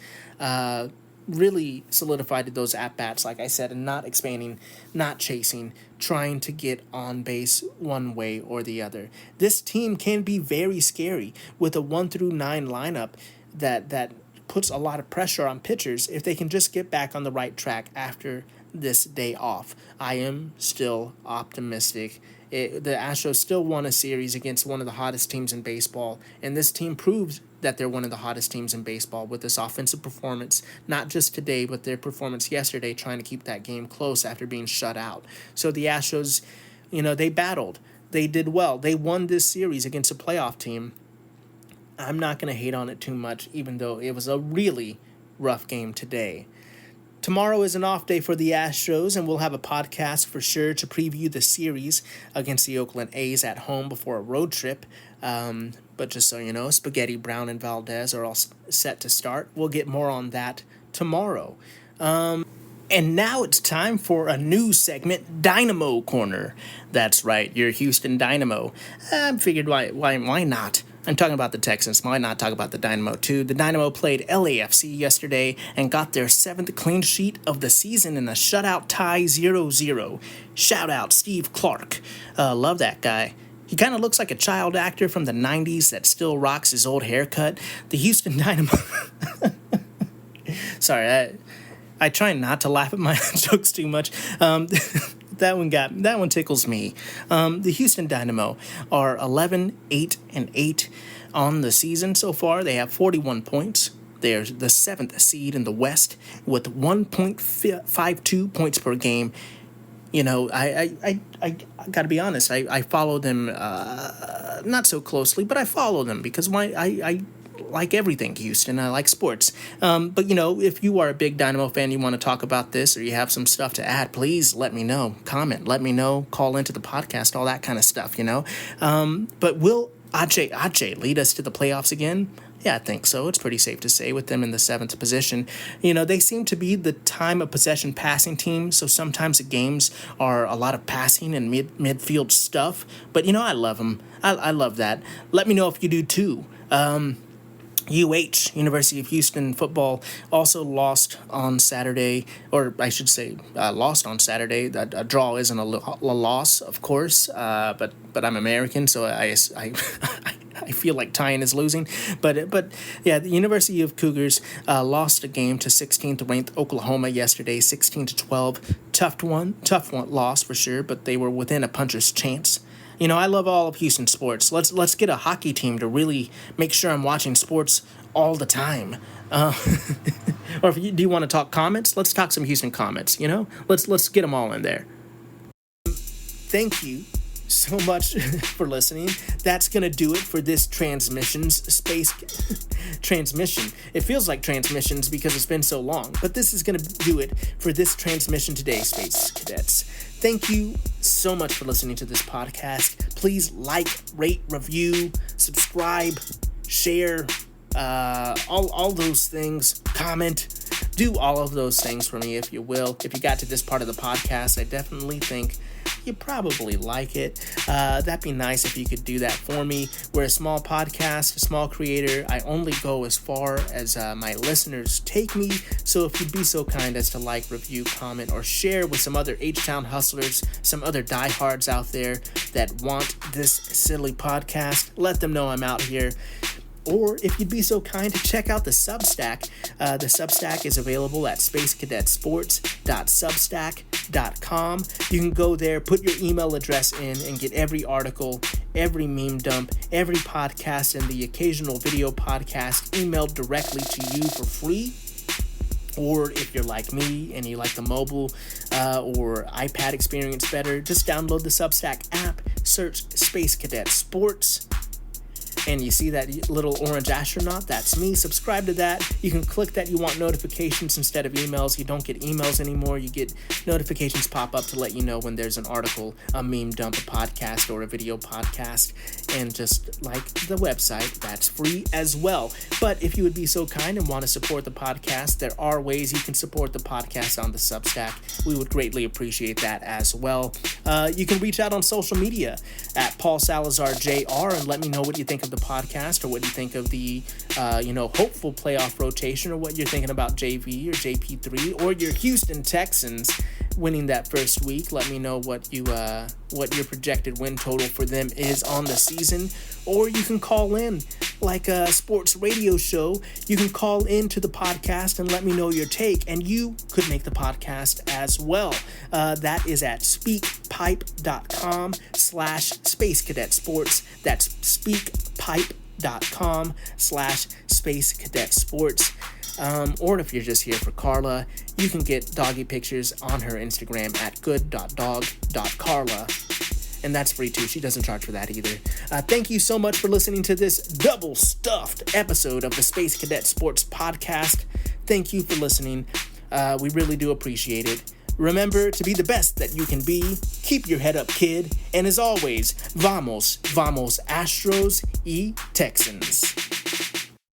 really solidified those at-bats, like I said, and not expanding, not chasing, trying to get on base one way or the other. This team can be very scary with a 1 through 9 lineup that puts a lot of pressure on pitchers if they can just get back on the right track after this day off. I am still optimistic. The Astros still won a series against one of the hottest teams in baseball, and this team proves that they're one of the hottest teams in baseball with this offensive performance, not just today, but their performance yesterday trying to keep that game close after being shut out. So the Astros, they battled. They did well. They won this series against a playoff team. I'm not going to hate on it too much, even though it was a really rough game today. Tomorrow is an off day for the Astros, and we'll have a podcast for sure to preview the series against the Oakland A's at home before a road trip. But just so you know, Spaghetti, Brown, and Valdez are all set to start. We'll get more on that tomorrow. And now it's time for a new segment, Dynamo Corner. That's right, your Houston Dynamo. I figured why not? I'm talking about the Texans. Why not talk about the Dynamo too? The Dynamo played LAFC yesterday and got their 7th clean sheet of the season in a shutout tie 0-0. Shout out Steve Clark. Love that guy. He kind of looks like a child actor from the 90s that still rocks his old haircut. The Houston Dynamo... Sorry, I try not to laugh at my jokes too much. That one tickles me. The Houston Dynamo are 11-8-8 on the season so far. They have 41 points. They're the 7th seed in the West with 1.52 points per game. I got to be honest. I follow them not so closely, but I follow them because I like everything Houston. I like sports. But, if you are a big Dynamo fan, you want to talk about this or you have some stuff to add, please let me know. Comment. Let me know. Call into the podcast, all that kind of stuff, But will Ajay lead us to the playoffs again? Yeah, I think so. It's pretty safe to say with them in the 7th position. They seem to be the time of possession passing team, so sometimes the games are a lot of passing and midfield stuff. But, I love them. I love that. Let me know if you do too. University of Houston football, also lost on Saturday, or I should say lost on Saturday. A draw isn't a loss, of course, but I'm American, so I feel like tying is losing. But yeah, the University of Cougars lost a game to 16th ranked Oklahoma yesterday, 16-12. Tough one loss for sure, but they were within a puncher's chance. I love all of Houston sports. Let's get a hockey team to really make sure I'm watching sports all the time. Or do you want to talk comments? Let's talk some Houston comments. Let's get them all in there. Thank you so much for listening. That's gonna do it for this transmission. It feels like transmissions because it's been so long, but this is gonna do it for this transmission today, Space Cadets. Thank you so much for listening to this podcast. Please like, rate, review, subscribe, share, all those things. Comment. Do all of those things for me if you will. If you got to this part of the podcast, I definitely think you probably like it. That'd be nice if you could do that for me. We're a small podcast, a small creator. I only go as far as my listeners take me. So if you'd be so kind as to like, review, comment, or share with some other H-Town hustlers, some other diehards out there that want this silly podcast, let them know I'm out here. Or if you'd be so kind to check out the Substack, the Substack is available at spacecadetsports.substack.com. You can go there, put your email address in, and get every article, every meme dump, every podcast, and the occasional video podcast emailed directly to you for free. Or if you're like me and you like the mobile or iPad experience better, just download the Substack app, search Space Cadet Sports, and you see that little orange astronaut, that's me. Subscribe to that. You can click that you want notifications instead of emails. You don't get emails anymore. You get notifications pop up to let you know when there's an article, a meme dump, a podcast, or a video podcast. And just like the website, that's free as well. But if you would be so kind and want to support the podcast, there are ways you can support the podcast on the Substack. We would greatly appreciate that as well. You can reach out on social media at Paul Salazar Jr. and let me know what you think of the podcast, or what you think of the hopeful playoff rotation, or what you're thinking about JV or JP3 or your Houston Texans winning that first week. Let me know what your projected win total for them is on the season. Or you can call in like a sports radio show. You can call into the podcast and let me know your take, and you could make the podcast as well. That is at speakpipe.com/Space Cadet Sports. That's speakpipe.com/Space Cadet Sports. Or if you're just here for Carla, you can get doggy pictures on her Instagram at good.dog.carla. And that's free too. She doesn't charge for that either. Thank you so much for listening to this double-stuffed episode of the Space Cadet Sports Podcast. Thank you for listening. We really do appreciate it. Remember to be the best that you can be. Keep your head up, kid. And as always, vamos, Astros y Texans.